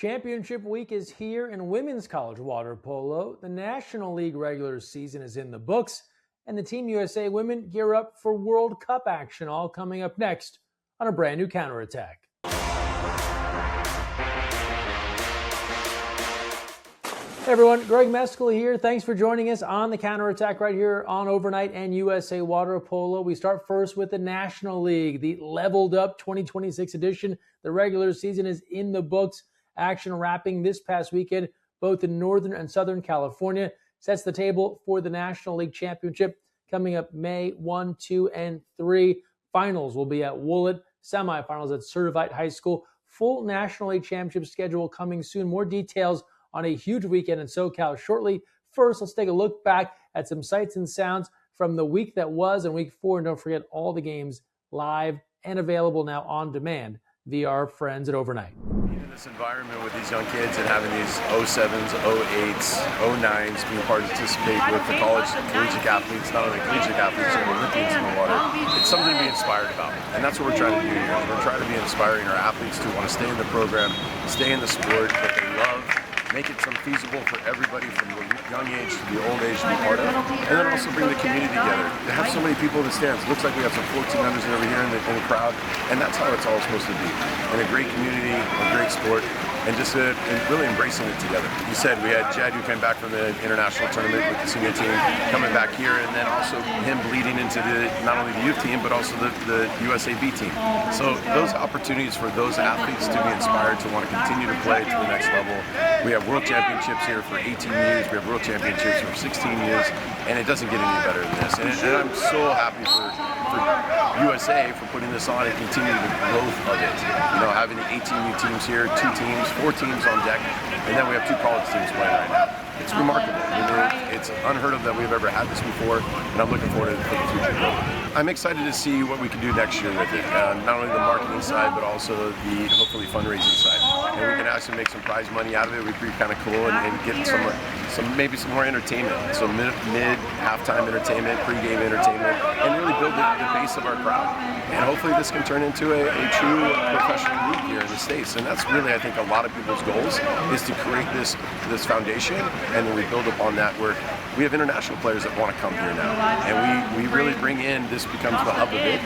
Championship week is here in women's college water polo. The National League regular season is in the books, and the Team USA women gear up for World Cup action, all coming up next on a brand new counterattack. Hey everyone, Greg Mescall here. Thanks for joining us on the counterattack right here on Overnght and USA Water Polo. We start first with the National League, the leveled up 2026 edition. The regular season is in the books. Action wrapping this past weekend, both in Northern and Southern California, sets the table for the National League Championship coming up May 1, 2, and 3. Finals will be at Woolett, semifinals at Irvine High School. Full National League Championship schedule coming soon. More details on a huge weekend in SoCal shortly. First, let's take a look back at some sights and sounds from the week that was and week 4. And don't forget all the games live and available now on demand via our friends at Overnght. In this environment with these young kids and having these 07s, 08s, 09s being participate with the college collegiate athletes, not only collegiate athletes, but Olympians in the water, it's something to be inspired about. And that's what we're trying to do here. We're trying to be inspiring our athletes to want to stay in the program, stay in the sport that they love, make it some feasible for everybody from the young age to the old age to be part of, and then also bring the community together. To have so many people in the stands, it looks like we have some 1400s over here in the crowd, and that's how it's all supposed to be. In a great community, a great sport, and just really embracing it together. You said we had Jed, who came back from the international tournament with the senior team, coming back here, and then also him bleeding into not only the youth team, but also the USAB team. So those opportunities for those athletes to be inspired to want to continue to play to the next level. We have world championships here for 18 years. We have world championships for 16 years, and it doesn't get any better than this. And I'm so happy for USA for putting this on and continuing the growth of it. You know, having the 18 new teams here, 2 teams, 4 teams on deck, and then we have 2 college teams playing right now. It's remarkable. It's unheard of that we've ever had this before, and I'm looking forward to the future growth. I'm excited to see what we can do next year with it. Not only the marketing side, but also the hopefully fundraising side. And we can actually make some prize money out of it. We'd be kind of cool and get maybe some more entertainment. So mid halftime entertainment, pregame entertainment, and really build the base of our crowd. And hopefully this can turn into a true professional league here in the States. And that's really, I think, a lot of people's goals is to create this foundation, and then we build upon that where we have international players that want to come here now. And we really bring in, this becomes the hub of it,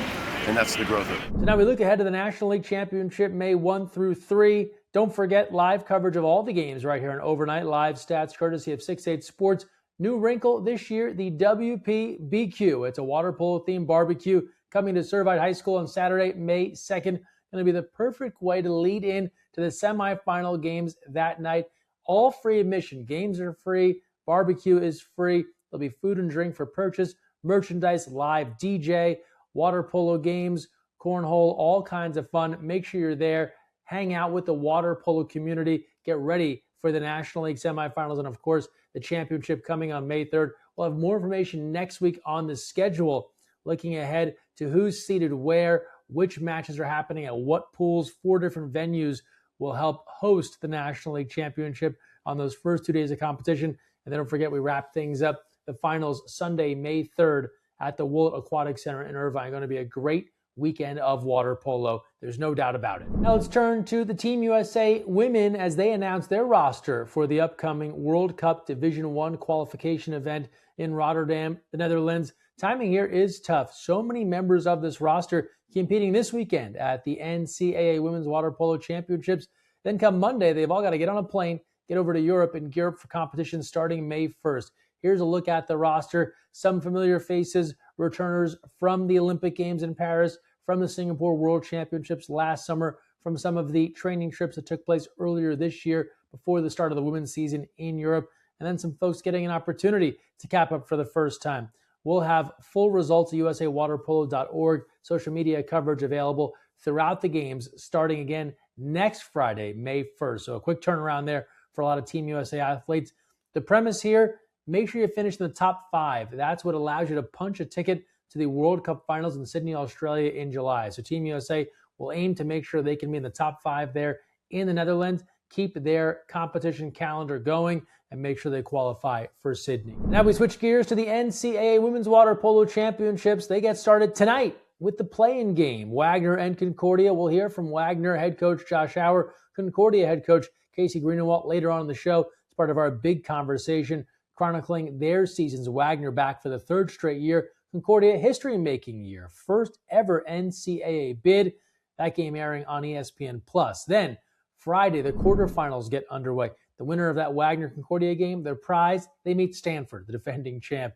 and that's the growth of it. So now we look ahead to the National League Championship May 1 through 3. Don't forget live coverage of all the games right here on Overnght. Live stats courtesy of 6-8 Sports. New wrinkle this year, the WPBQ. It's a water polo themed barbecue coming to Irvine High School on Saturday, May 2nd. Going to be the perfect way to lead in to the semifinal games that night. All free admission. Games are free. Barbecue is free. There'll be food and drink for purchase, merchandise, live DJ, water polo games, cornhole, all kinds of fun. Make sure you're there. Hang out with the water polo community. Get ready for the National League semifinals and, of course, the championship coming on May 3rd. We'll have more information next week on the schedule, looking ahead to who's seated where, which matches are happening at what pools. 4 different venues will help host the National League Championship on those first 2 days of competition. And then don't forget, we wrap things up, the finals Sunday, May 3rd at the Woolett Aquatic Center in Irvine. Going to be a great weekend of water polo. There's no doubt about it. Now let's turn to the Team USA women as they announce their roster for the upcoming World Cup Division I qualification event in Rotterdam, the Netherlands. Timing here is tough. So many members of this roster competing this weekend at the NCAA Women's Water Polo Championships. Then come Monday, they've all got to get on a plane, get over to Europe, and gear up for competition starting May 1st. Here's a look at the roster. Some familiar faces, returners from the Olympic Games in Paris, from the Singapore World Championships last summer, from some of the training trips that took place earlier this year before the start of the women's season in Europe, and then some folks getting an opportunity to cap up for the first time. We'll have full results at usawaterpolo.org, social media coverage available throughout the games, starting again next Friday, May 1st. So a quick turnaround there for a lot of Team USA athletes. The premise here, make sure you finish in the top 5. That's what allows you to punch a ticket to the World Cup Finals in Sydney, Australia in July. So Team USA will aim to make sure they can be in the top 5 there in the Netherlands, keep their competition calendar going, and make sure they qualify for Sydney. Now we switch gears to the NCAA Women's Water Polo Championships. They get started tonight with the play-in game. Wagner and Concordia. We'll hear from Wagner head coach Josh Hauer, Concordia head coach Casey Greenawalt later on in the show as part of our big conversation chronicling their seasons. Wagner back for the third straight year. Concordia history-making year. First ever NCAA bid. That game airing on ESPN+. Then Friday, the quarterfinals get underway. The winner of that Wagner-Concordia game, their prize, they meet Stanford, the defending champ.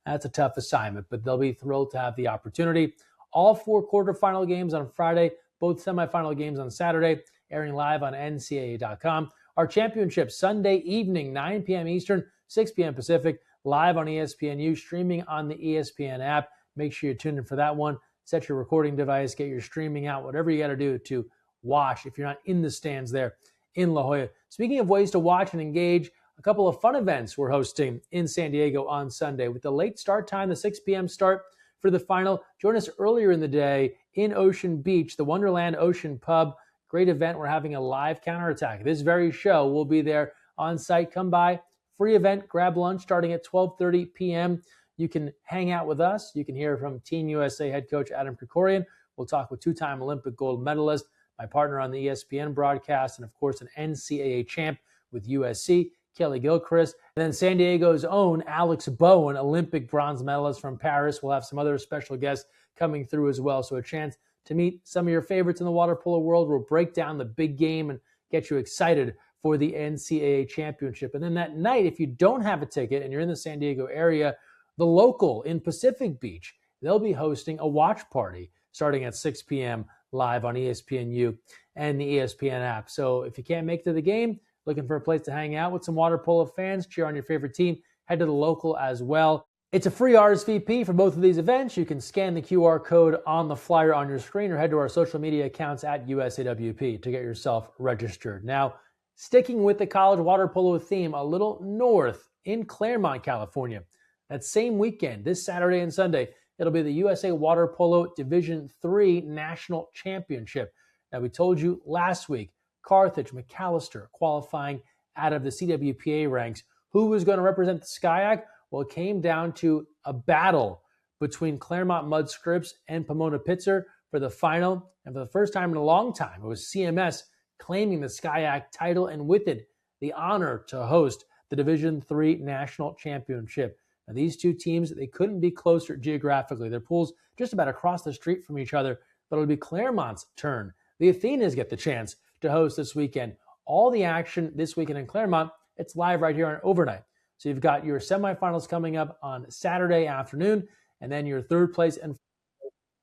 That's a tough assignment, but they'll be thrilled to have the opportunity. All 4 quarterfinal games on Friday, both semifinal games on Saturday, airing live on NCAA.com. Our championship Sunday evening, 9 p.m. Eastern, 6 p.m. Pacific, live on ESPNU, streaming on the ESPN app. Make sure you tune in for that one. Set your recording device, get your streaming out, whatever you got to do to watch if you're not in the stands there in La Jolla. Speaking of ways to watch and engage, a couple of fun events we're hosting in San Diego on Sunday. With the late start time, the 6 p.m. start for the final, join us earlier in the day in Ocean Beach, the Wonderland Ocean Pub. Great event. We're having a live counterattack. This very show will be there on site. Come by. Free event. Grab lunch starting at 12:30 p.m. You can hang out with us. You can hear from Team USA head coach Adam Krikorian. We'll talk with 2-time Olympic gold medalist, my partner on the ESPN broadcast, and of course an NCAA champ with USC, Kelly Gilchrist. And then San Diego's own Alex Bowen, Olympic bronze medalist from Paris. We'll have some other special guests coming through as well. So a chance to meet some of your favorites in the water polo world. We'll break down the big game and get you excited for the NCAA championship. And then that night, if you don't have a ticket and you're in the San Diego area, the local in Pacific Beach, they'll be hosting a watch party starting at 6 p.m. live on ESPNU and the ESPN app. So if you can't make it to the game, looking for a place to hang out with some water polo fans, cheer on your favorite team, head to the local as well. It's a free RSVP for both of these events. You can scan the QR code on the flyer on your screen or head to our social media accounts at USAWP to get yourself registered. Now, sticking with the college water polo theme, a little north in Claremont, California. That same weekend, this Saturday and Sunday, it'll be the USA Water Polo Division III National Championship. Now, we told you last week, Carthage, McAllister qualifying out of the CWPA ranks. Who was going to represent the SCIAC? Well, it came down to a battle between Claremont Mudscripts and Pomona Pitzer for the final. And for the first time in a long time, it was CMS claiming the SCIAC title and with it, the honor to host the Division III National Championship. Now, these two teams, they couldn't be closer geographically. Their pools just about across the street from each other, but it'll be Claremont's turn. The Athenas get the chance to host this weekend. All the action this weekend in Claremont, it's live right here on Overnght. So you've got your semifinals coming up on Saturday afternoon, and then your third place and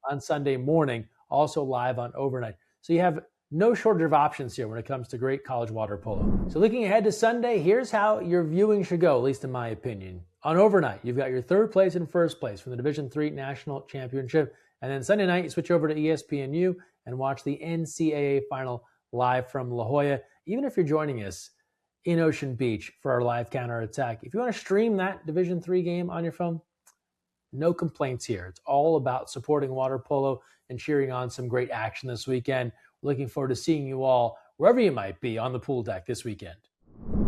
on Sunday morning, also live on Overnght. So you have no shortage of options here when it comes to great college water polo. So looking ahead to Sunday, here's how your viewing should go, at least in my opinion. On Overnght, you've got your third place and first place from the Division III National Championship. And then Sunday night, you switch over to ESPNU and watch the NCAA final live from La Jolla. Even if you're joining us in Ocean Beach for our live counterattack, if you want to stream that Division III game on your phone, no complaints here. It's all about supporting water polo and cheering on some great action this weekend. Looking forward to seeing you all, wherever you might be, on the pool deck this weekend.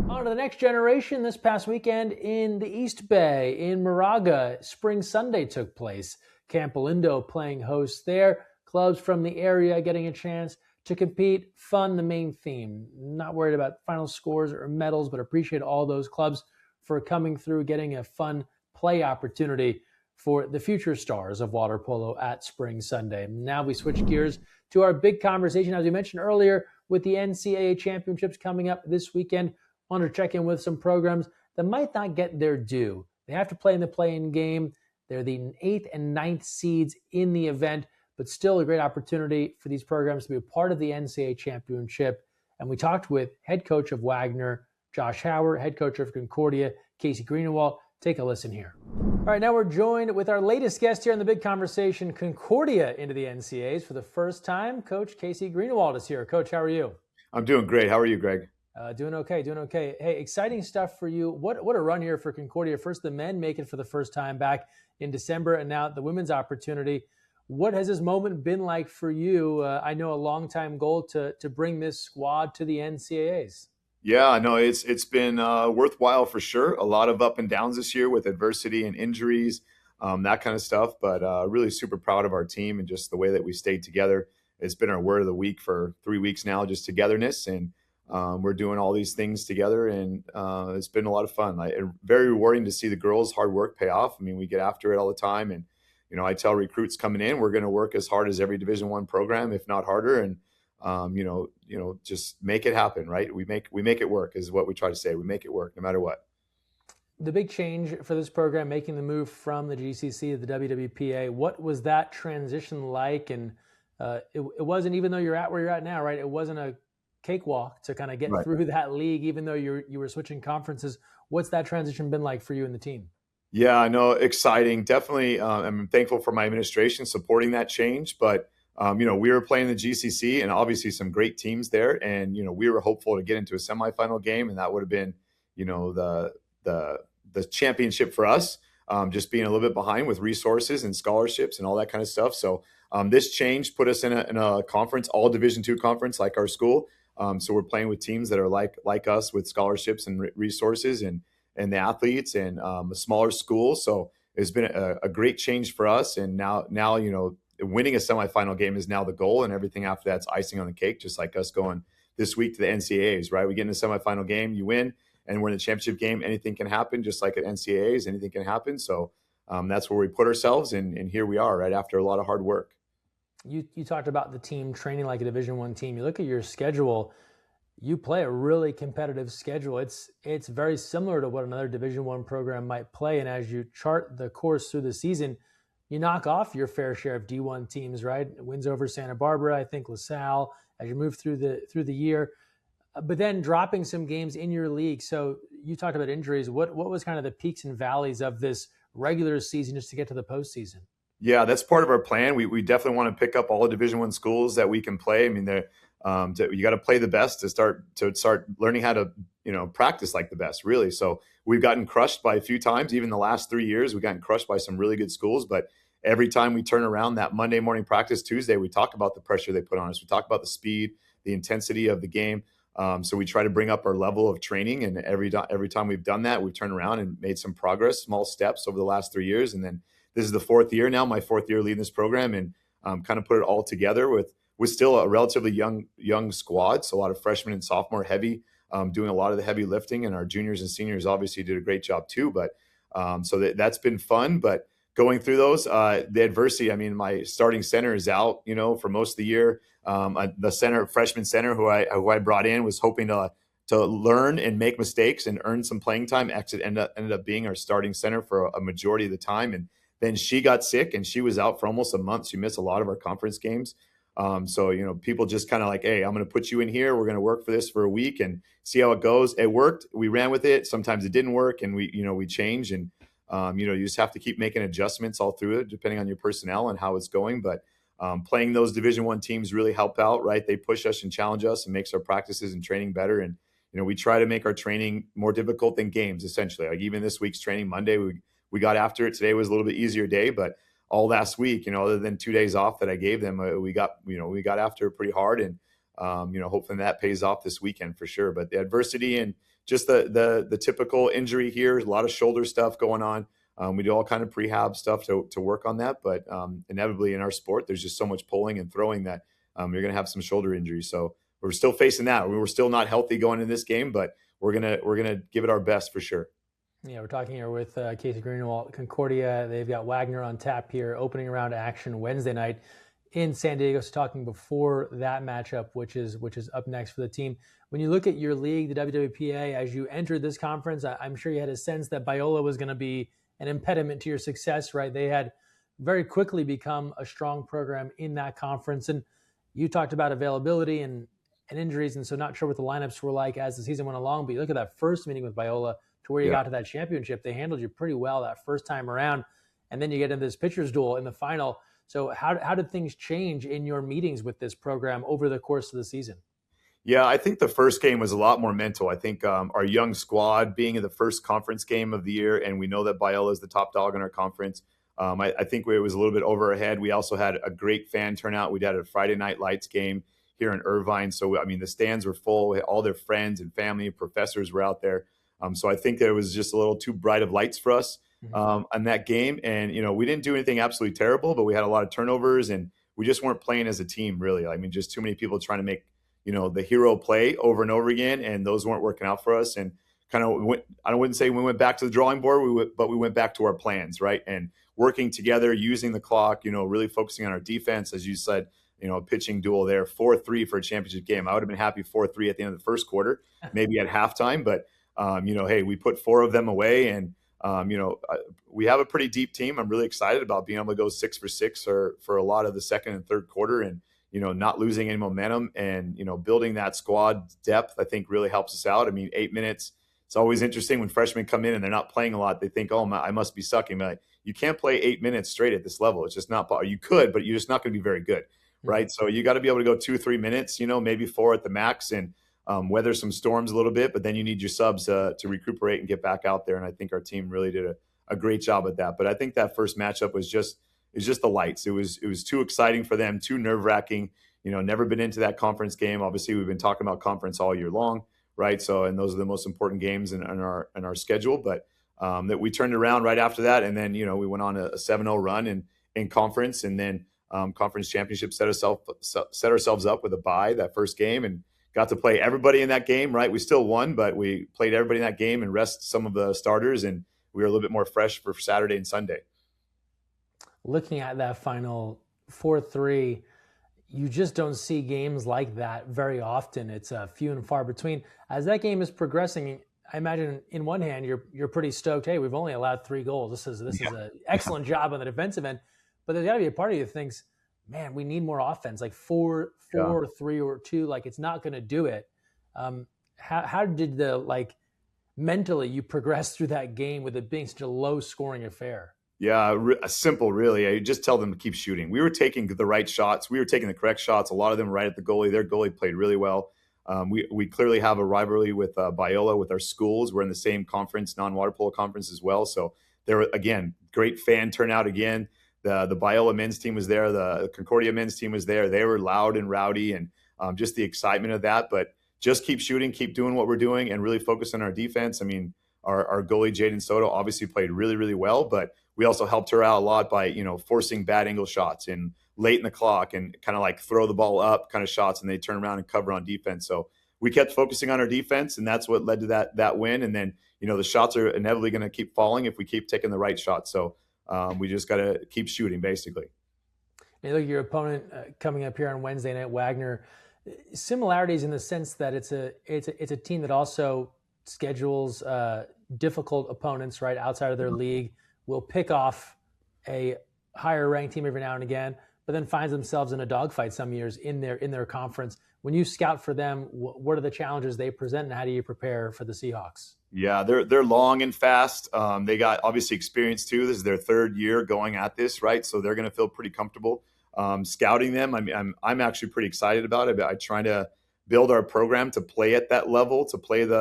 On to the next generation. This past weekend in the East Bay, in Moraga, Spring Sunday took place. Camp Lindo playing host there. Clubs from the area getting a chance to compete. Fun, the main theme. Not worried about final scores or medals, but appreciate all those clubs for coming through, getting a fun play opportunity for the future stars of water polo at Spring Sunday. Now we switch gears to our big conversation, as we mentioned earlier, with the NCAA championships coming up this weekend. Wanted to check in with some programs that might not get their due. They have to play in the play-in game. They're the 8th and 9th seeds in the event, but still a great opportunity for these programs to be a part of the NCAA championship. And we talked with head coach of Wagner, Josh Howard, head coach of Concordia, Casey Greenawalt. Take a listen here. All right, now we're joined with our latest guest here in the big conversation, Concordia into the NCAAs for the first time. Coach Casey Greenawalt is here. Coach, how are you? I'm doing great. How are you, Greg? Doing okay. Hey, exciting stuff for you. What a run here for Concordia. First, the men make it for the first time back in December, and now the women's opportunity. What has this moment been like for you? I know a long-time goal to bring this squad to the NCAAs. Yeah, no, it's been worthwhile for sure. A lot of up and downs this year with adversity and injuries, that kind of stuff. But really super proud of our team and just the way that we stayed together. It's been our word of the week for 3 weeks now, just togetherness. And we're doing all these things together, and it's been a lot of fun. Very rewarding to see the girls' hard work pay off. I mean, we get after it all the time, and I tell recruits coming in, we're going to work as hard as every Division I program, if not harder, and just make it happen, right? We make it work is what we try to say. We make it work no matter what. The big change for this program, making the move from the GCC to the WWPA, what was that transition like? And it wasn't, even though you're at where you're at now, right? It wasn't a cakewalk to kind of get through that league, even though you were switching conferences. What's that transition been like for you and the team? Yeah, I know, exciting. Definitely, I'm thankful for my administration supporting that change. But we were playing the GCC, and obviously some great teams there, and we were hopeful to get into a semifinal game, and that would have been, the championship for us. Just being a little bit behind with resources and scholarships and all that kind of stuff. So this change put us in a conference, all Division II conference, like our school. So we're playing with teams that are like us with scholarships and resources and the athletes, and a smaller school. So it's been a great change for us. And now winning a semifinal game is now the goal, and everything after that's icing on the cake. Just like us going this week to the NCAAs, right? We get in a semifinal game, you win, and we're in the championship game. Anything can happen, just like at NCAAs. Anything can happen. So that's where we put ourselves, and here we are, right after a lot of hard work. You talked about the team training like a Division I team. You look at your schedule. You play a really competitive schedule. It's very similar to what another Division I program might play. And as you chart the course through the season, you knock off your fair share of D1 teams, right? Wins over Santa Barbara, I think LaSalle, as you move through the year, but then dropping some games in your league. So you talked about injuries. What was kind of the peaks and valleys of this regular season just to get to the postseason? Yeah, that's part of our plan. We definitely want to pick up all the Division I schools that we can play. I mean, you got to play the best to start learning how to practice like the best, really. So we've gotten crushed by a few times. Even the last 3 years, we've gotten crushed by some really good schools. But every time we turn around that Monday morning practice, Tuesday, we talk about the pressure they put on us. We talk about the speed, the intensity of the game. So we try to bring up our level of training, and every time we've done that, we've turned around and made some progress, small steps over the last 3 years. And then this is the fourth year now, my fourth year leading this program, and kind of put it all together with still a relatively young squad. So a lot of freshmen and sophomore heavy, doing a lot of the heavy lifting, and our juniors and seniors obviously did a great job too. But so that's been fun. But going through those, the adversity, I mean, my starting center is out, for most of the year. The freshman center who I brought in was hoping to learn and make mistakes and earn some playing time. Ended up being our starting center for a majority of the time. And then she got sick, and she was out for almost a month. She missed a lot of our conference games. So, people just kind of like, hey, I'm going to put you in here. We're going to work for this for a week and see how it goes. It worked. We ran with it. Sometimes it didn't work, and we changed. And, you just have to keep making adjustments all through it, depending on your personnel and how it's going. But playing those Division I teams really help out, right? They push us and challenge us and makes our practices and training better. And, we try to make our training more difficult than games, essentially. Like even this week's training, Monday, we got after it. Today was a little bit easier day, but all last week, other than 2 days off that I gave them, we got after it pretty hard, and hopefully that pays off this weekend for sure. But the adversity and just the typical injury here, a lot of shoulder stuff going on. We do all kind of prehab stuff to work on that, but inevitably in our sport, there's just so much pulling and throwing that you're going to have some shoulder injuries. So we're still facing that. We were still not healthy going in this game, but we're gonna give it our best for sure. Yeah, we're talking here with Casey Greenawalt, Concordia. They've got Wagner on tap here, opening round action Wednesday night in San Diego. So talking before that matchup, which is up next for the team. When you look at your league, the WWPA, as you entered this conference, I'm sure you had a sense that Biola was going to be an impediment to your success, right? They had very quickly become a strong program in that conference. And you talked about availability and injuries, and so not sure what the lineups were like as the season went along. But you look at that first meeting with Biola, to where you got to that championship, they handled you pretty well that first time around. And then you get into this pitcher's duel in the final. So how did things change in your meetings with this program over the course of the season? Yeah, I think the first game was a lot more mental. I think our young squad being in the first conference game of the year, and we know that Biola is the top dog in our conference. I think it was a little bit over our head. We also had a great fan turnout. We had a Friday Night Lights game here in Irvine. So, I mean, the stands were full. All their friends and family and professors were out there. So I think there was just a little too bright of lights for us on that game. And, we didn't do anything absolutely terrible, but we had a lot of turnovers, and we just weren't playing as a team, really. I mean, just too many people trying to make, the hero play over and over again, and those weren't working out for us. And kind of I wouldn't say we went back to the drawing board, but we went back to our plans, right? And working together, using the clock, really focusing on our defense, as you said, a pitching duel there, 4-3 for a championship game. I would have been happy 4-3 at the end of the first quarter, maybe at halftime, but hey, we put 4 of them away, and we have a pretty deep team. I'm really excited about being able to go 6 for 6 for a lot of the second and third quarter, and not losing any momentum, and building that squad depth, I think really helps us out. I mean, 8 minutes. It's always interesting when freshmen come in and they're not playing a lot. They think, oh, I must be sucking. But you can't play 8 minutes straight at this level. It's just not. You could, but you're just not going to be very good, right? So you got to be able to go 2-3 minutes, maybe 4 at the max, and weather some storms a little bit. But then you need your subs to recuperate and get back out there. And I think our team really did a great job at that. But I think that first matchup was just the lights. It was too exciting for them, too nerve-wracking. Never been into that conference game. Obviously, we've been talking about conference all year long, right? So, and those are the most important games in our schedule. But that we turned around right after that, and then we went on a 7-0 run in conference, and then conference championship set ourselves up with a bye that first game, and got to play everybody in that game, right? We still won, but we played everybody in that game and rest some of the starters, and we were a little bit more fresh for Saturday and Sunday. Looking at that final 4-3, you just don't see games like that very often. It's few and far between. As that game is progressing, I imagine in one hand you're pretty stoked. Hey, we've only allowed 3 goals. This is an excellent job on the defensive end. But there's got to be a part of you that thinks, man, we need more offense. Like 4 or 3 or 2, like it's not going to do it. How did mentally you progress through that game with it being such a low scoring affair? Yeah, simple, really. I just tell them to keep shooting. We were taking the right shots. We were taking the correct shots. A lot of them right at the goalie. Their goalie played really well. We clearly have a rivalry with Biola, with our schools. We're in the same conference, non-water polo conference as well. So there, again, great fan turnout again. The Biola men's team was there. The Concordia men's team was there. They were loud and rowdy, and just the excitement of that. But just keep shooting, keep doing what we're doing, and really focus on our defense. I mean, our goalie, Jaden Soto, obviously played really, really well, but we also helped her out a lot by, forcing bad angle shots and late in the clock, and kind of like throw the ball up kind of shots, and they turn around and cover on defense. So we kept focusing on our defense, and that's what led to that win. And then, the shots are inevitably going to keep falling if we keep taking the right shots. So we just got to keep shooting, basically. And look, your opponent coming up here on Wednesday night, Wagner, similarities in the sense that it's a team that also schedules difficult opponents right outside of their league, will pick off a higher ranked team every now and again, but then finds themselves in a dogfight some years in their conference. When you scout for them, what are the challenges they present, and how do you prepare for the Seahawks? Yeah, they're long and fast. They got obviously experience too. This is their 3rd year going at this, right? So they're going to feel pretty comfortable scouting them. I mean, I'm actually pretty excited about it. I try to build our program to play at that level, to play in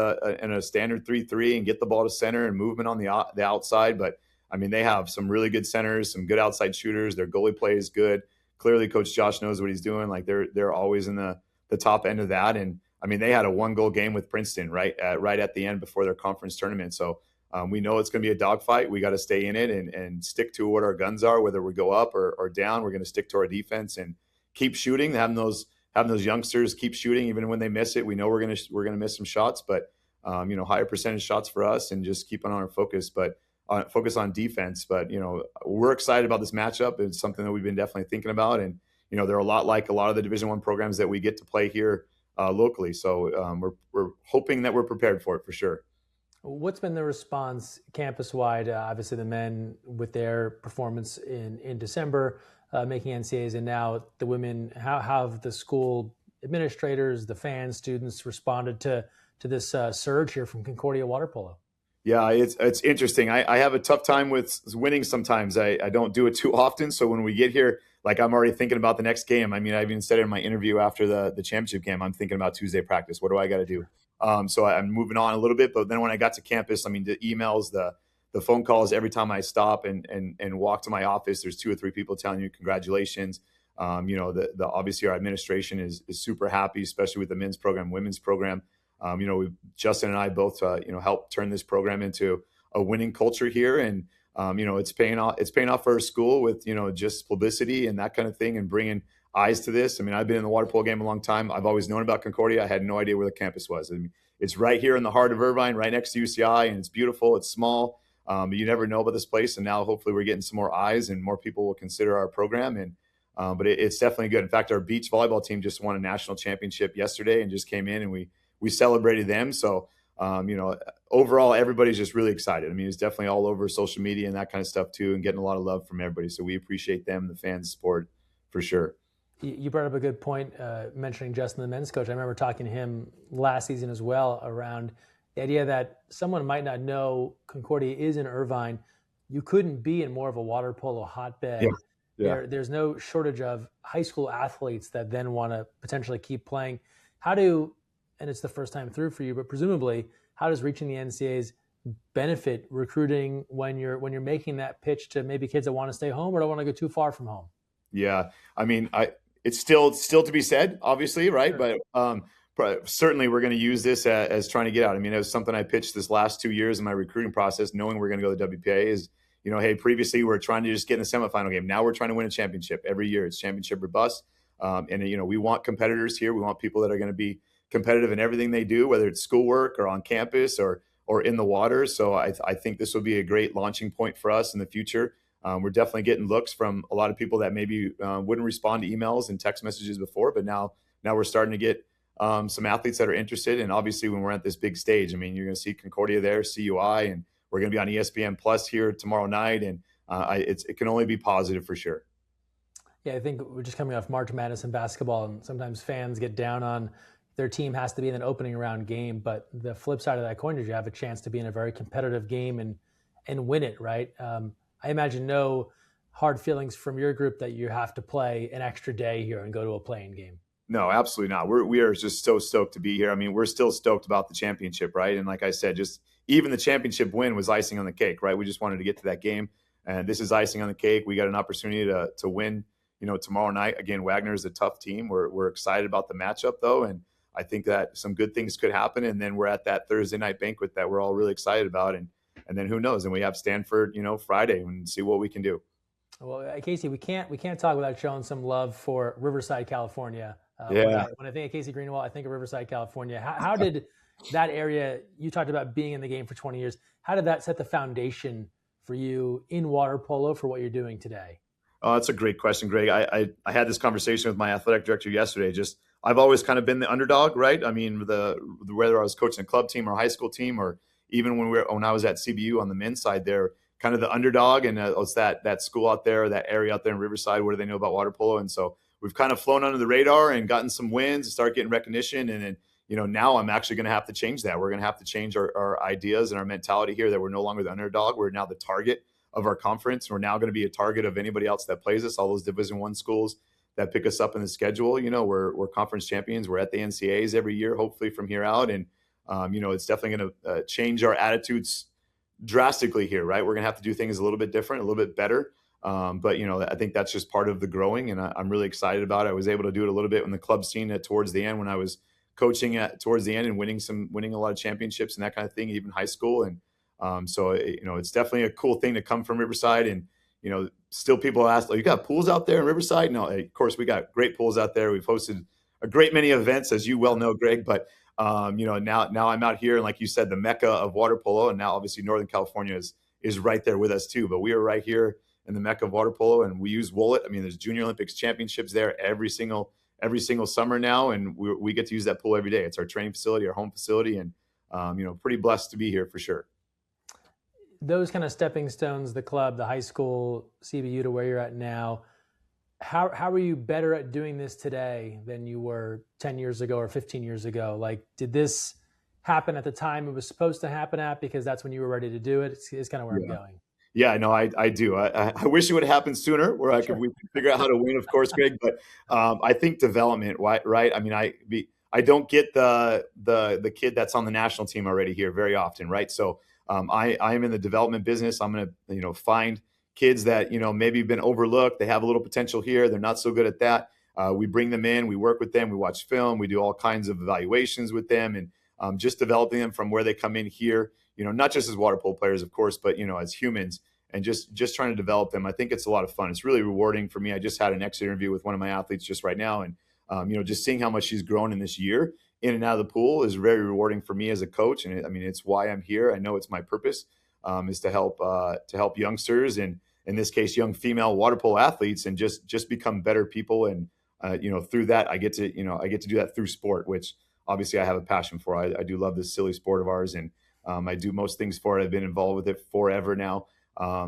a standard 3-3 and get the ball to center and movement on the outside. But I mean, they have some really good centers, some good outside shooters. Their goalie play is good. Clearly, Coach Josh knows what he's doing. Like they're always in the top end of that. And I mean, they had a 1-goal game with Princeton right at the end before their conference tournament. So we know it's going to be a dogfight. We got to stay in it and stick to what our guns are, whether we go up or down. We're going to stick to our defense and keep shooting. Having those youngsters keep shooting even when they miss it. We know we're going to miss some shots, but higher percentage shots for us, and just keep on our focus. But focus on defense. But, we're excited about this matchup. It's something that we've been definitely thinking about. And, they're a lot like a lot of the Division I programs that we get to play here locally. So we're hoping that we're prepared for it for sure. What's been the response campus-wide? Obviously, the men with their performance in December, making NCAAs, and now the women. How have the school administrators, the fans, students responded to this surge here from Concordia Water Polo? Yeah, it's interesting. I have a tough time with winning sometimes. I don't do it too often. So when we get here, like I'm already thinking about the next game. I mean, I even said it in my interview after the championship game, I'm thinking about Tuesday practice. What do I got to do? So I'm moving on a little bit. But then when I got to campus, I mean, the emails, the phone calls, every time I stop and walk to my office, there's 2 or 3 people telling you congratulations. Obviously our administration is super happy, especially with the men's program, women's program. Justin and I both, helped turn this program into a winning culture here. And, it's paying off for our school with, just publicity and that kind of thing, and bringing eyes to this. I mean, I've been in the water polo game a long time. I've always known about Concordia. I had no idea where the campus was. I mean, it's right here in the heart of Irvine, right next to UCI, and it's beautiful. It's small. You never know about this place, and now hopefully we're getting some more eyes and more people will consider our program. And but it's definitely good. In fact, our beach volleyball team just won a national championship yesterday and just came in, and we celebrated them. So overall, everybody's just really excited. I mean, it's definitely all over social media and that kind of stuff too, and getting a lot of love from everybody. So we appreciate them, the fans' support for sure. You brought up a good point, mentioning Justin, the men's coach. I remember talking to him last season as well around the idea that someone might not know Concordia is in Irvine. You couldn't be in more of a water polo hotbed. Yeah. There's no shortage of high school athletes that then want to potentially keep playing. And it's the first time through for you, but presumably, how does reaching the NCAAs benefit recruiting when you're making that pitch to maybe kids that want to stay home or don't want to go too far from home? Yeah, I mean, it's still to be said, obviously, right? Sure. But certainly we're going to use this as trying to get out. I mean, it was something I pitched this last 2 years in my recruiting process, knowing we're going to go to the WPA is, hey, previously we're trying to just get in the semifinal game. Now we're trying to win a championship every year. It's championship or bust. And we want competitors here. We want people that are going to be competitive in everything they do, whether it's schoolwork or on campus or in the water. So I think this will be a great launching point for us in the future. We're definitely getting looks from a lot of people that maybe wouldn't respond to emails and text messages before, but now we're starting to get some athletes that are interested. And obviously when we're at this big stage, I mean, you're going to see Concordia there, CUI, and we're going to be on ESPN Plus here tomorrow night. And it can only be positive for sure. Yeah, I think we're just coming off March Madness in basketball, and sometimes fans get down on their team has to be in an opening round game. But the flip side of that coin is you have a chance to be in a very competitive game and win it, right? I imagine no hard feelings from your group that you have to play an extra day here and go to a playing game. No, absolutely not. We are just so stoked to be here. I mean, we're still stoked about the championship, right? And like I said, just even the championship win was icing on the cake, right? We just wanted to get to that game, and this is icing on the cake. We got an opportunity to win, tomorrow night. Again, Wagner is a tough team. We're excited about the matchup though, and I think that some good things could happen. And then we're at that Thursday night banquet that we're all really excited about, and then who knows? And we have Stanford, Friday, and see what we can do. Well, Casey, we can't talk without showing some love for Riverside, California. Yeah. When I think of Casey Greenawalt, I think of Riverside, California. How did that area, you talked about being in the game for 20 years, how did that set the foundation for you in water polo for what you're doing today? Oh, that's a great question, Greg. I had this conversation with my athletic director yesterday. Just I've always kind of been the underdog, right? I mean, whether I was coaching a club team or a high school team, or even when I was at CBU on the men's side there, kind of the underdog, and it's that school out there, that area out there in Riverside, what do they know about water polo? And so we've kind of flown under the radar and gotten some wins and start getting recognition. And then, now I'm actually going to have to change that. We're going to have to change our ideas and our mentality here that we're no longer the underdog. We're now the target of our conference. We're now going to be a target of anybody else that plays us, all those Division I schools that pick us up in the schedule. We're conference champions. We're at the NCAAs every year, hopefully from here out. And, it's definitely going to change our attitudes drastically here, right? We're going to have to do things a little bit different, a little bit better. But I think that's just part of the growing, and I'm really excited about it. I was able to do it a little bit in the club scene towards the end when I was coaching towards the end and winning a lot of championships and that kind of thing, even high school. And so it's definitely a cool thing to come from Riverside. And still people ask, "Oh, you got pools out there in Riverside?" No, of course we got great pools out there. We've hosted a great many events, as you well know, Greg. But now I'm out here, and like you said, the mecca of water polo, and now obviously Northern California is right there with us too. But we are right here in the mecca of water polo, and we use Woollett. I mean, there's Junior Olympics championships there every single summer now, and we get to use that pool every day. It's our training facility, our home facility, and pretty blessed to be here for sure. Those kind of stepping stones, the club, the high school, CBU to where you're at now, how are you better at doing this today than you were 10 years ago or 15 years ago? Like, did this happen at the time it was supposed to happen at because that's when you were ready to do it? It's kind of where I'm going. Yeah, no, I do. I wish it would have happened sooner, where we could figure out how to win, of course, Greg. But I think development, right? I mean, I don't get the kid that's on the national team already here very often, right? So I am in the development business. I'm going to find kids that maybe been overlooked. They have a little potential here. They're not so good at that. We bring them in. We work with them. We watch film. We do all kinds of evaluations with them, and just developing them from where they come in here. Not just as water polo players, of course, but as humans. and just trying to develop them. I think it's a lot of fun. It's really rewarding for me. I just had an exit interview with one of my athletes just right now, and just seeing how much she's grown in this year in and out of the pool is very rewarding for me as a coach. And it's why I'm here. I know it's my purpose is to help youngsters, and in this case, young female water polo athletes, and just become better people. And through that, I get to do that through sport, which obviously I have a passion for. I do love this silly sport of ours, and I do most things for it. I've been involved with it forever now.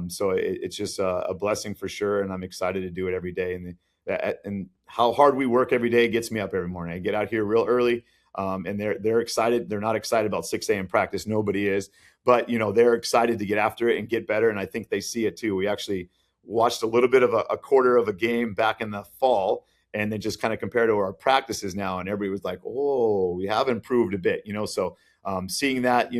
So it's just a blessing for sure. And I'm excited to do it every day. And how hard we work every day gets me up every morning. I get out here real early, and they're excited. They're not excited about 6 a.m. practice. Nobody is, but they're excited to get after it and get better. And I think they see it too. We actually watched a little bit of a quarter of a game back in the fall, and then just kind of compared to our practices now. And everybody was like, oh, we have improved a bit, So seeing that,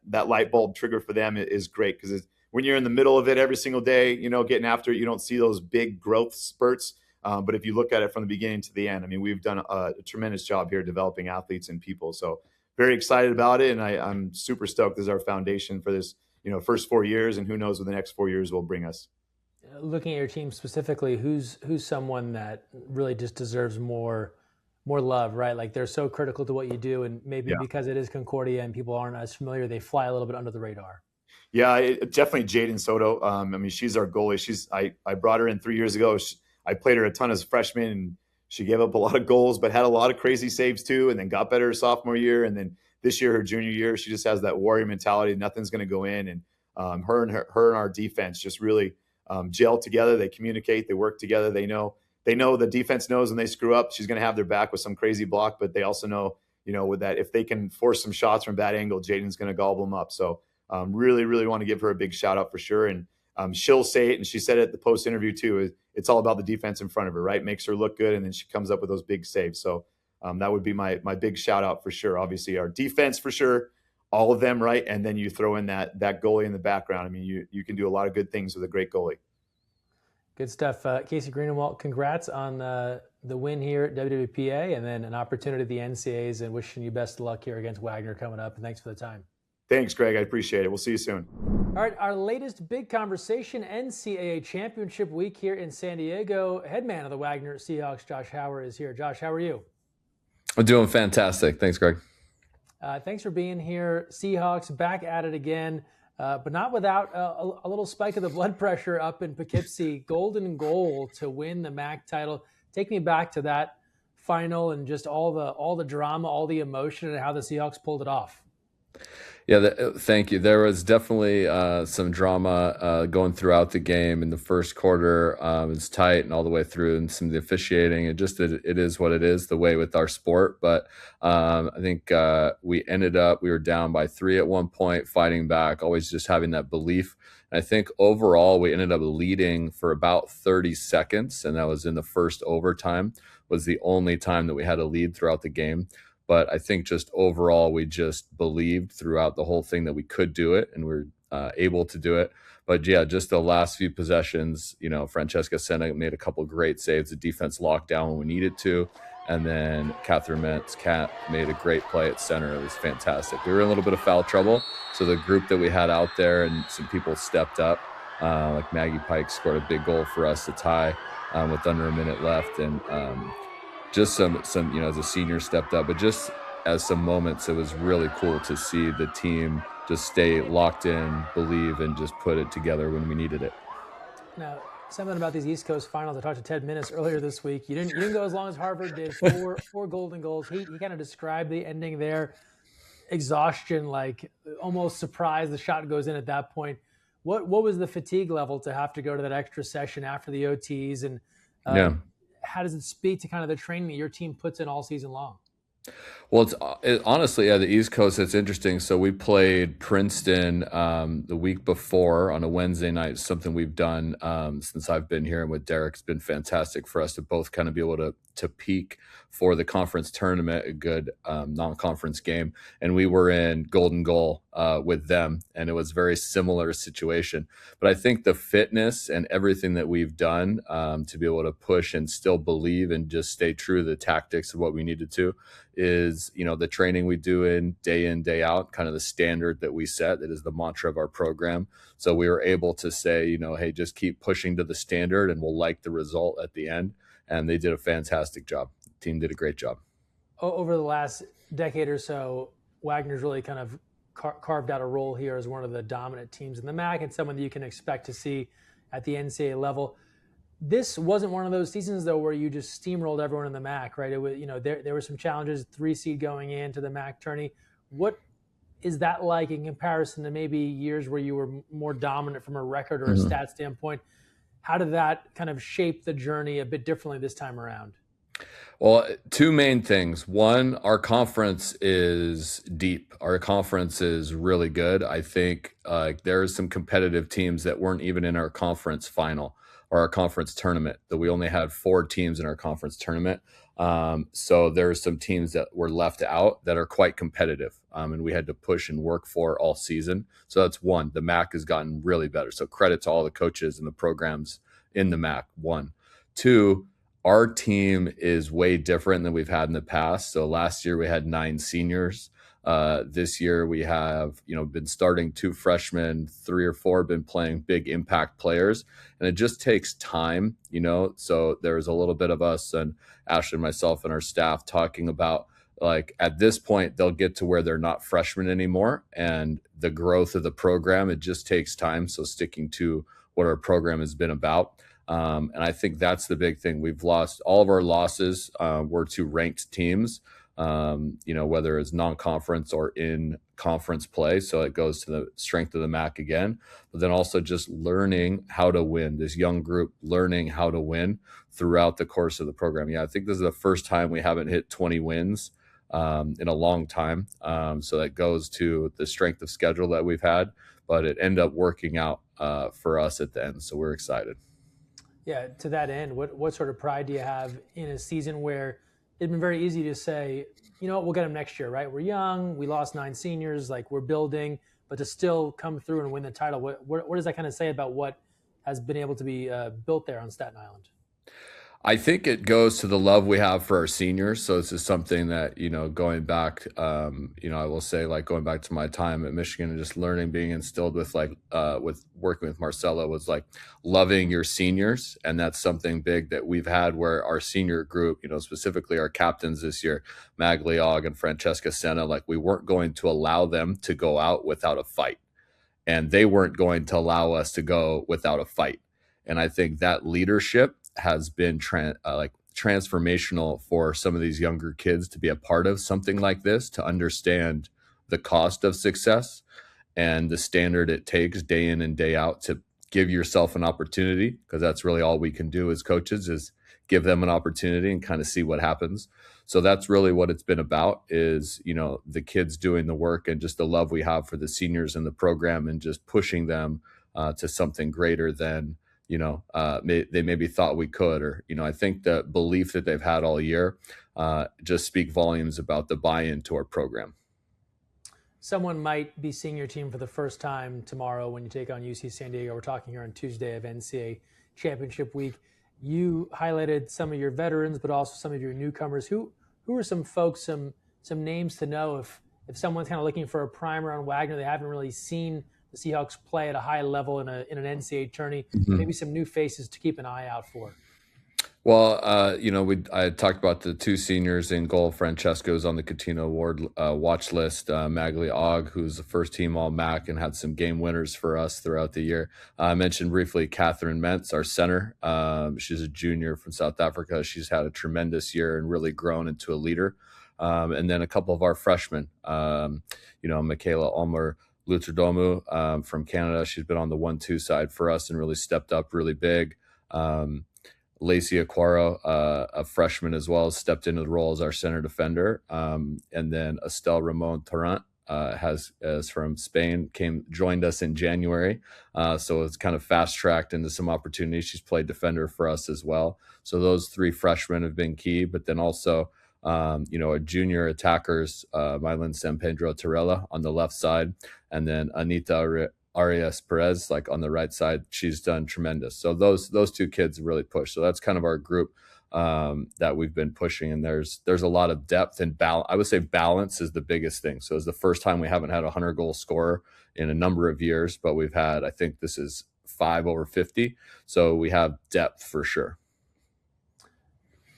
that light bulb trigger for them is great, because when you're in the middle of it every single day, getting after it, you don't see those big growth spurts. But if you look at it from the beginning to the end, we've done a tremendous job here developing athletes and people. So very excited about it. And I'm super stoked. This is our foundation for this, first 4 years, and who knows what the next 4 years will bring us. Looking at your team specifically, who's someone that really just deserves more love, right? Like, they're so critical to what you do, and maybe because it is Concordia and people aren't as familiar, they fly a little bit under the radar. Yeah, definitely Jaden Soto. She's our goalie. I brought her in 3 years ago. I played her a ton as a freshman, and she gave up a lot of goals, but had a lot of crazy saves too, and then got better her sophomore year. And then this year, her junior year, she just has that warrior mentality. Nothing's going to go in. And her and our defense just really gel together. They communicate, they work together. They know the defense knows when they screw up, she's going to have their back with some crazy block, but they also know, with that, if they can force some shots from that angle, Jaden's going to gobble them up. So really, really want to give her a big shout out for sure. And she'll say it, and she said it at the post interview too. It's all about the defense in front of her, right? Makes her look good, and then she comes up with those big saves. So that would be my big shout out for sure. Obviously, our defense for sure, all of them, right? And then you throw in that goalie in the background. You can do a lot of good things with a great goalie. Good stuff. Casey Greenawalt, congrats on the win here at WWPA, and then an opportunity at the NCAAs, and wishing you best of luck here against Wagner coming up. And thanks for the time. Thanks, Greg. I appreciate it. We'll see you soon. All right, our latest big conversation, NCAA Championship Week here in San Diego. Head man of the Wagner Seahawks, Josh Hauer, is here. Josh, how are you? I'm doing fantastic. Thanks, Greg. Thanks for being here. Seahawks back at it again, but not without a little spike of the blood pressure up in Poughkeepsie. Golden goal to win the MAAC title. Take me back to that final and just all the drama, all the emotion, and how the Seahawks pulled it off. Yeah, thank you. There was definitely some drama going throughout the game in the first quarter. It was tight and all the way through, and some of the officiating. It is what it is, the way with our sport. But I think we were down by 3 at one point, fighting back, always just having that belief. And I think overall we ended up leading for about 30 seconds, and that was in the first overtime. Was the only time that we had a lead throughout the game. But I think just overall, we just believed throughout the whole thing that we could do it, and we were able to do it. But yeah, just the last few possessions, Francesca Senna made a couple of great saves. The defense locked down when we needed to. And then Catherine Mentz made a great play at center. It was fantastic. We were in a little bit of foul trouble. So the group that we had out there, and some people stepped up, like Maggie Pike scored a big goal for us to tie with under a minute left. And just some as a senior stepped up, but just as some moments, it was really cool to see the team just stay locked in, believe, and just put it together when we needed it. Now, something about these East Coast finals. I talked to Ted Minnis earlier this week. You didn't go as long as Harvard did. Four golden goals. He kind of described the ending there. Exhaustion, like almost surprised the shot goes in at that point. What was the fatigue level to have to go to that extra session after the OTs, and how does it speak to kind of the training that your team puts in all season long? Well, honestly, the East Coast, it's interesting. So we played Princeton the week before on a Wednesday night, something we've done since I've been here, and with Derek, it's been fantastic for us to both kind of be able to peak for the conference tournament, a good non-conference game, and we were in Golden Goal with them, and it was a very similar situation. But I think the fitness and everything that we've done to be able to push and still believe and just stay true to the tactics of what we needed to is, the training we do in, day out, kind of the standard that we set. That is the mantra of our program. So we were able to say, hey, just keep pushing to the standard and we'll like the result at the end. And they did a fantastic job. The team did a great job. Over the last decade or so, Wagner's really kind of carved out a role here as one of the dominant teams in the MAAC and someone that you can expect to see at the NCAA level. This wasn't one of those seasons, though, where you just steamrolled everyone in the MAAC, right? It was, there were some challenges, 3 seed going into the MAAC tourney. What is that like in comparison to maybe years where you were more dominant from a record or a stat standpoint? How did that kind of shape the journey a bit differently this time around? Well, 2 main things. One, our conference is deep. Our conference is really good. I think there are some competitive teams that weren't even in our conference final or our conference tournament, that we only had 4 teams in our conference tournament. So there are some teams that were left out that are quite competitive, and we had to push and work for all season. So that's one. The MAAC has gotten really better. So credit to all the coaches and the programs in the MAAC, 1. 2, our team is way different than we've had in the past. So last year we had 9 seniors. This year we have, been starting 2 freshmen, 3 or 4 been playing big impact players, and it just takes time, So there's a little bit of us and Ashley and myself and our staff talking about, like, at this point they'll get to where they're not freshmen anymore, and the growth of the program, it just takes time. So sticking to what our program has been about. And I think that's the big thing. We've lost all of our losses were to ranked teams, whether it's non-conference or in conference play. So it goes to the strength of the MAAC again, but then also just learning how to win. This young group learning how to win throughout the course of the program. Yeah, I think this is the first time we haven't hit 20 wins in a long time. So that goes to the strength of schedule that we've had, but it ended up working out for us at the end. So we're excited. Yeah, to that end, what sort of pride do you have in a season where it'd been very easy to say, we'll get them next year, right? We're young, we lost 9 seniors, like, we're building, but to still come through and win the title, what does that kind of say about what has been able to be built there on Staten Island? I think it goes to the love we have for our seniors. So this is something that, going back, I will say, like, going back to my time at Michigan and just learning, being instilled with working with Marcella, was like loving your seniors. And that's something big that we've had, where our senior group, specifically our captains this year, Magli Og and Francesca Senna, like, we weren't going to allow them to go out without a fight. And they weren't going to allow us to go without a fight. And I think that leadership has been transformational for some of these younger kids to be a part of something like this, to understand the cost of success and the standard it takes day in and day out to give yourself an opportunity, because that's really all we can do as coaches, is give them an opportunity and kind of see what happens. So that's really what it's been about, is, the kids doing the work and just the love we have for the seniors in the program, and just pushing them to something greater than they maybe thought we could. Or, I think the belief that they've had all year just speak volumes about the buy-in to our program. Someone might be seeing your team for the first time tomorrow when you take on UC San Diego. We're talking here on Tuesday of NCAA Championship Week. You highlighted some of your veterans, but also some of your newcomers. Who are some folks, some names to know if someone's kind of looking for a primer on Wagner, they haven't really seen the Seahawks play at a high level in an NCAA tourney, maybe some new faces to keep an eye out for? Well, I talked about the 2 seniors in goal. Francesco's on the Catino Award watch list. Magli Og, who's the first team All-MAAC and had some game winners for us throughout the year. I mentioned briefly Catherine Mentz, our center. She's a junior from South Africa. She's had a tremendous year and really grown into a leader. And then a couple of our freshmen, Michaela Ulmer Luterdomu from Canada. She's been on the 1-2 side for us and really stepped up really big. Lacey Aquaro, a freshman as well, stepped into the role as our center defender. And then Estelle Ramon Torrent is from Spain, joined us in January. So it's kind of fast-tracked into some opportunities. She's played defender for us as well. So those 3 freshmen have been key. But then also A junior attackers, Mylan San Pedro Torella on the left side, and then Anita Arias Perez, like on the right side. She's done tremendous. So those two kids really push. So that's kind of our group that we've been pushing. And there's a lot of depth and balance. I would say balance is the biggest thing. So it's the first time we haven't had a 100-goal scorer in a number of years, but we've had, I think this is 5 over 50. So we have depth for sure.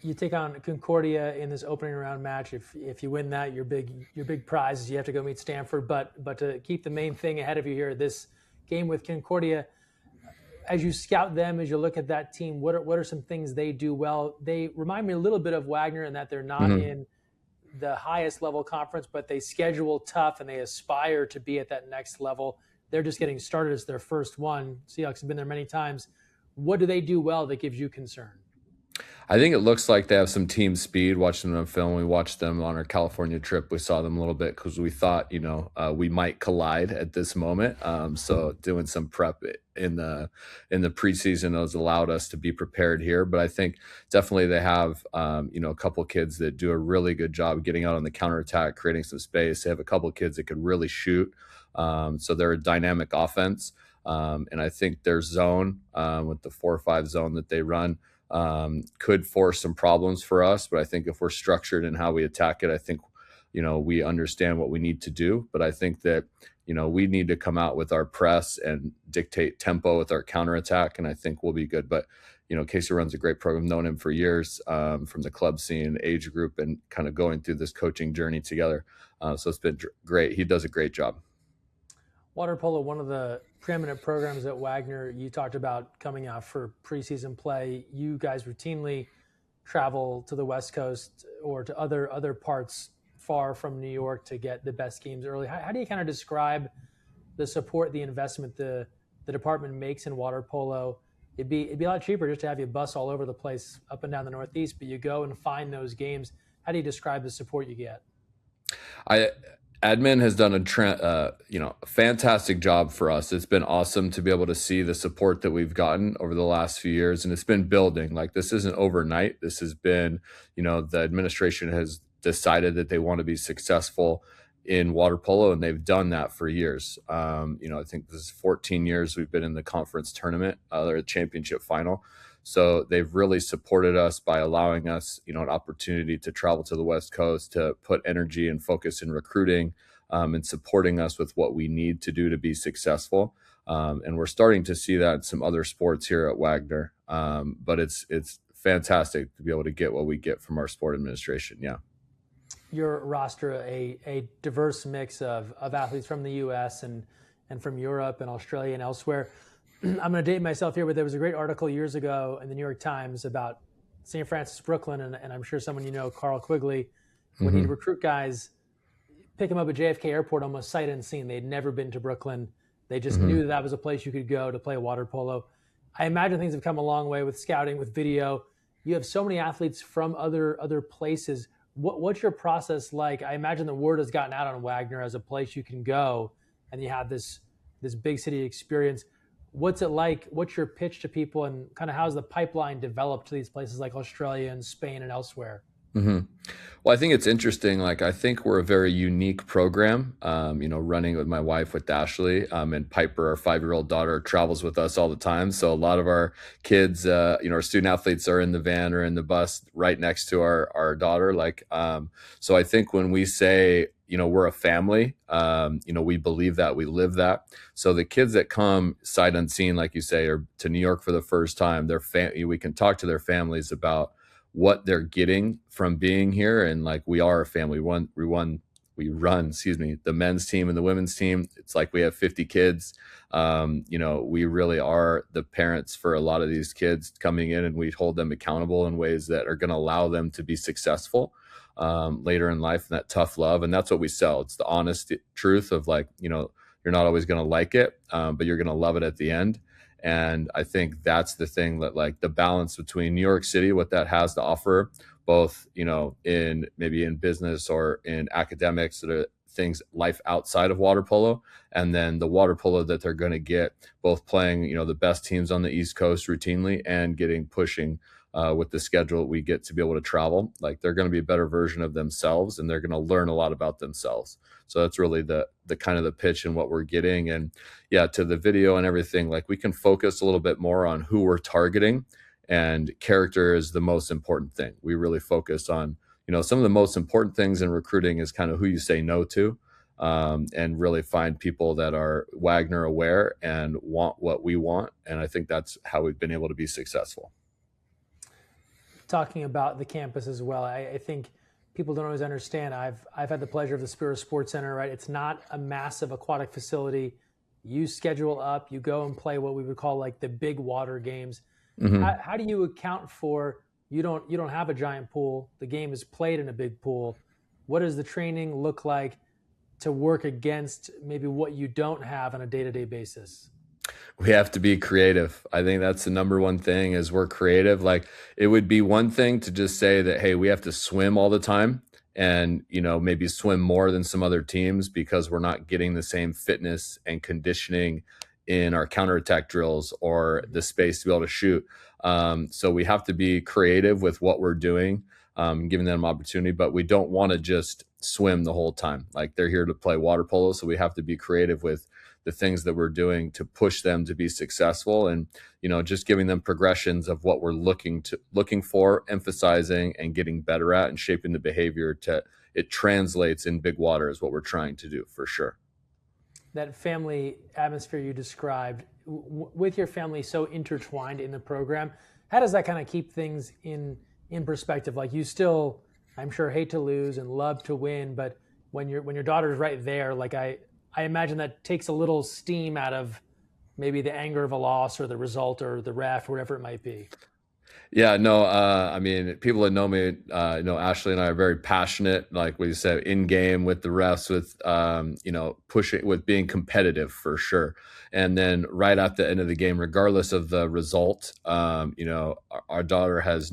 You take on Concordia in this opening round match. If you win that, your big prize is you have to go meet Stanford. But to keep the main thing ahead of you here, this game with Concordia, as you scout them, as you look at that team, what are some things they do well? They remind me a little bit of Wagner in that they're not in the highest level conference, but they schedule tough and they aspire to be at that next level. They're just getting started as their first one. Seahawks have been there many times. What do they do well that gives you concern? I think it looks like they have some team speed. Watching them on film, we watched them on our California trip. We saw them a little bit because we thought, we might collide at this moment. So doing some prep in the preseason has allowed us to be prepared here. But I think definitely they have, a couple kids that do a really good job getting out on the counterattack, creating some space. They have a couple kids that could really shoot. So they're a dynamic offense. And I think their zone with the 4-5 zone that they run, could force some problems for us. But I think if we're structured in how we attack it, I think, we understand what we need to do. But I think that, we need to come out with our press and dictate tempo with our counterattack. And I think we'll be good. But, Casey runs a great program, known him for years, from the club scene, age group, and kind of going through this coaching journey together. So it's been great. He does a great job. Water polo, one of the preeminent programs at Wagner. You talked about coming out for preseason play. You guys routinely travel to the West Coast or to other parts far from New York to get the best games early. How do you kind of describe the support, the investment the department makes in water polo? It'd be a lot cheaper just to have you bus all over the place up and down the Northeast, but you go and find those games. How do you describe the support you get? Admin has done a fantastic job for us. It's been awesome to be able to see the support that we've gotten over the last few years, and it's been building. Like, this isn't overnight. This has been, the administration has decided that they want to be successful in water polo, and they've done that for years. I think this is 14 years we've been in the conference tournament, or the championship final. So they've really supported us by allowing us, an opportunity to travel to the West Coast, to put energy and focus in recruiting, and supporting us with what we need to do to be successful. And we're starting to see that in some other sports here at Wagner. But it's fantastic to be able to get what we get from our sport administration. Yeah. Your roster, a diverse mix of athletes from the U.S. and from Europe and Australia and elsewhere. I'm going to date myself here, but there was a great article years ago in the New York Times about St. Francis, Brooklyn, and I'm sure someone Carl Quigley, would need to recruit guys, pick them up at JFK Airport almost sight unseen. They'd never been to Brooklyn. They just knew that was a place you could go to play water polo. I imagine things have come a long way with scouting, with video. You have so many athletes from other places. What's your process like? I imagine the word has gotten out on Wagner as a place you can go, and you have this big city experience. What's it like? What's your pitch to people, and kind of how's the pipeline developed to these places like Australia and Spain and elsewhere? Well, I think it's interesting. Like, I think we're a very unique program, running with my wife, with Ashley, and Piper, our 5-year-old daughter, travels with us all the time. So a lot of our kids, our student athletes are in the van or in the bus right next to our daughter. So I think when we say, we're a family, we believe that, we live that. So the kids that come sight unseen, like you say, or to New York for the first time, we can talk to their families about what they're getting from being here. And like, we are a family. We run the men's team and the women's team. It's like we have 50 kids. We really are the parents for a lot of these kids coming in, and we hold them accountable in ways that are going to allow them to be successful later in life, and that tough love. And that's what we sell. It's the honest truth of you're not always going to like it, but you're going to love it at the end. And I think that's the thing, that the balance between New York City, what that has to offer, both, in business or in academics, that are things, life outside of water polo, and then the water polo that they're going to get, both playing, the best teams on the East Coast routinely, and pushing with the schedule we get to be able to travel. Like, they're going to be a better version of themselves, and they're going to learn a lot about themselves. So that's really the kind of the pitch and what we're getting. And yeah, to the video and everything, like, we can focus a little bit more on who we're targeting, and character is the most important thing. We really focus on, some of the most important things in recruiting is kind of who you say no to, and really find people that are Wagner aware and want what we want. And I think that's how we've been able to be successful. Talking about the campus as well, I think people don't always understand. I've had the pleasure of the Spiro Sports Center, right? It's not a massive aquatic facility. You schedule up, you go and play what we would call like the big water games. Mm-hmm. How do you account for, you don't have a giant pool, the game is played in a big pool. What does the training look like to work against maybe what you don't have on a day-to-day basis? We have to be creative. I think that's the number one thing, is we're creative. Like, it would be one thing to just say that, hey, we have to swim all the time and, maybe swim more than some other teams because we're not getting the same fitness and conditioning in our counterattack drills or the space to be able to shoot. So we have to be creative with what we're doing, giving them opportunity, but we don't want to just swim the whole time. Like, they're here to play water polo. So we have to be creative with the things that we're doing to push them to be successful, and, just giving them progressions of what we're looking for, emphasizing and getting better at, and shaping the behavior to it translates in big water is what we're trying to do for sure. That family atmosphere you described, with your family so intertwined in the program, how does that kind of keep things in perspective? Like, you still, I'm sure, hate to lose and love to win, but when your daughter's right there, like, I imagine that takes a little steam out of maybe the anger of a loss or the result or the ref, or whatever it might be. Yeah, no, I mean, people that know me, Ashley and I are very passionate, like we said, in game with the refs, with, pushing, with being competitive for sure. And then right at the end of the game, regardless of the result, our daughter has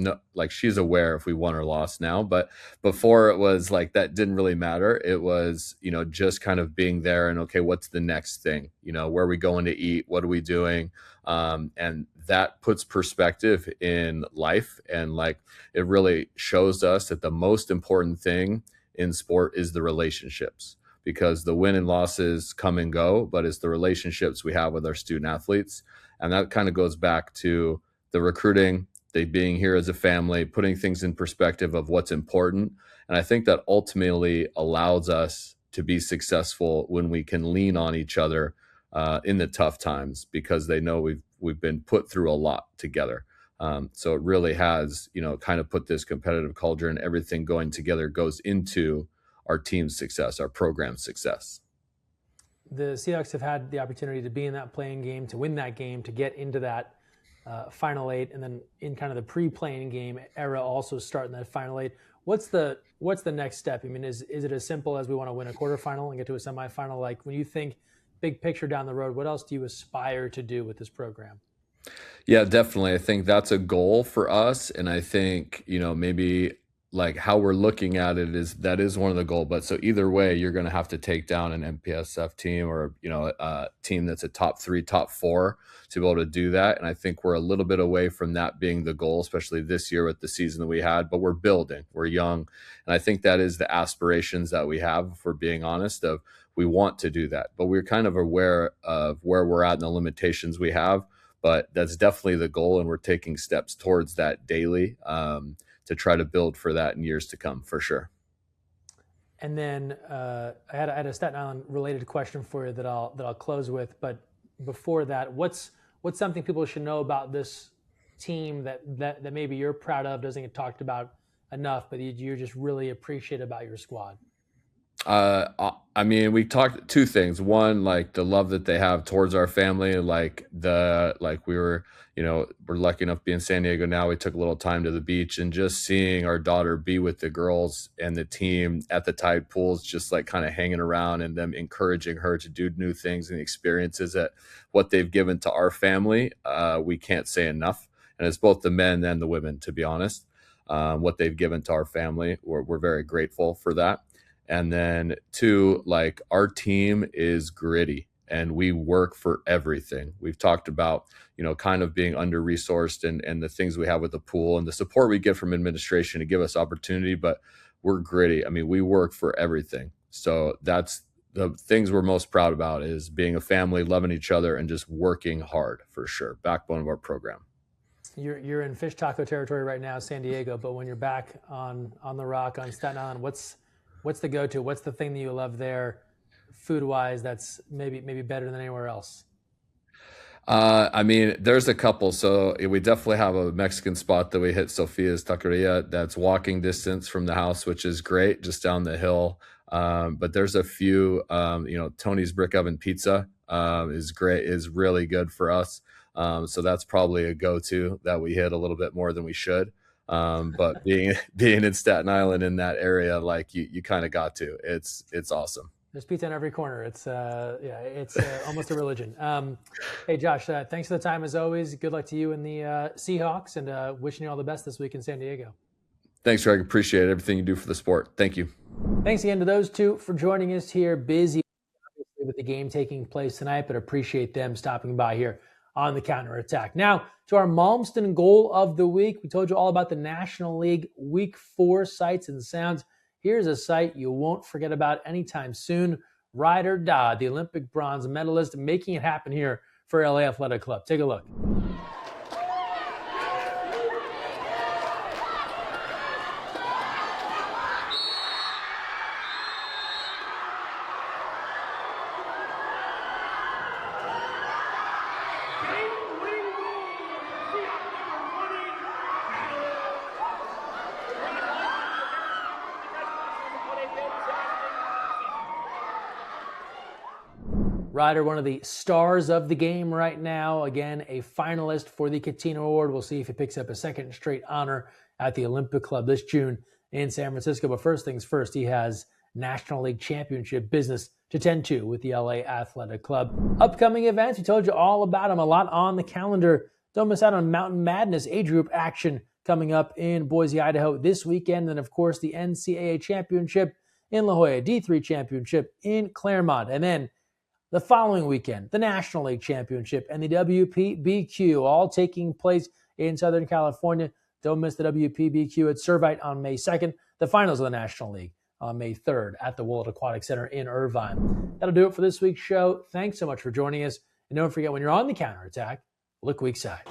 she's aware if we won or lost now, but before it was like, that didn't really matter. It was, just kind of being there and, okay, what's the next thing? Where are we going to eat? What are we doing? And that puts perspective in life, and like, it really shows us that the most important thing in sport is the relationships, because the win and losses come and go, but it's the relationships we have with our student athletes. And that kind of goes back to the recruiting, they being here as a family, putting things in perspective of what's important. And I think that ultimately allows us to be successful when we can lean on each other in the tough times, because they know we've been put through a lot together. So it really has, kind of put this competitive culture, and everything going together goes into our team's success, our program's success. The Seahawks have had the opportunity to be in that playing game, to win that game, to get into that Final Eight, and then in kind of the pre-playing game era also start in that Final Eight. What's the next step? I mean, is it as simple as we want to win a quarterfinal and get to a semifinal? Like, when you think big picture down the road, what else do you aspire to do with this program? Yeah, definitely. I think that's a goal for us. And I think, maybe like how we're looking at it that is one of the goals. But so either way, you're going to have to take down an MPSF team, or, a team that's a top 3, top 4 to be able to do that. And I think we're a little bit away from that being the goal, especially this year with the season that we had, but we're building, we're young. And I think that is the aspirations that we have, if we're being honest, of we want to do that, but we're kind of aware of where we're at and the limitations we have. But that's definitely the goal, and we're taking steps towards that daily to try to build for that in years to come, for sure. And then I had a Staten Island related question for you that I'll close with. But before that, what's something people should know about this team that maybe you're proud of, doesn't get talked about enough, but you're just really appreciate about your squad? I mean, we talked 2 things. One, like the love that they have towards our family, like we were, we're lucky enough to be in San Diego now. We took a little time to the beach, and just seeing our daughter be with the girls and the team at the tide pools, just like kind of hanging around, and them encouraging her to do new things and experiences that what they've given to our family. We can't say enough. And it's both the men and the women, to be honest, what they've given to our family. We're very grateful for that. And then 2, like, our team is gritty. and we work for everything. We've talked about, kind of being under-resourced and the things we have with the pool and the support we get from administration to give us opportunity, but we're gritty. I mean, we work for everything. So that's the things we're most proud about, is being a family, loving each other, and just working hard, for sure. Backbone of our program. You're in fish taco territory right now, San Diego, but when you're back on the Rock on Staten Island, what's the go-to? What's the thing that you love there, food-wise, that's maybe better than anywhere else? I mean, there's a couple. So we definitely have a Mexican spot that we hit, Sophia's Taqueria, that's walking distance from the house, which is great, just down the hill. But there's a few, Tony's Brick Oven Pizza is great, is really good for us. So that's probably a go-to that we hit a little bit more than we should. But being in Staten Island in that area, like you kind of got to. It's awesome. There's pizza in every corner. It's almost a religion. Hey, Josh, thanks for the time as always. Good luck to you and the Seahawks, and wishing you all the best this week in San Diego. Thanks, Greg. Appreciate everything you do for the sport. Thank you. Thanks again to those two for joining us here. Busy with the game taking place tonight, but appreciate them stopping by here on the Counterattack. Now to our Malmston goal of the week. We told you all about the National League Week 4 sights and sounds. Here's a sight you won't forget about anytime soon. Ryder Dodd, the Olympic bronze medalist, making it happen here for LA Athletic Club. Take a look. Ryder, one of the stars of the game right now. Again, a finalist for the Catino Award. We'll see if he picks up a second straight honor at the Olympic Club this June in San Francisco. But first things first, he has National League Championship business to tend to with the LA Athletic Club. Upcoming events, we told you all about them. A lot on the calendar. Don't miss out on Mountain Madness age group action coming up in Boise, Idaho this weekend. And of course, the NCAA Championship in La Jolla, D3 Championship in Claremont. And then the following weekend, the National League Championship and the WPBQ, all taking place in Southern California. Don't miss the WPBQ at Servite on May 2nd, the finals of the National League on May 3rd at the Willett Aquatic Center in Irvine. That'll do it for this week's show. Thanks so much for joining us. And don't forget, when you're on the counterattack, look weak side.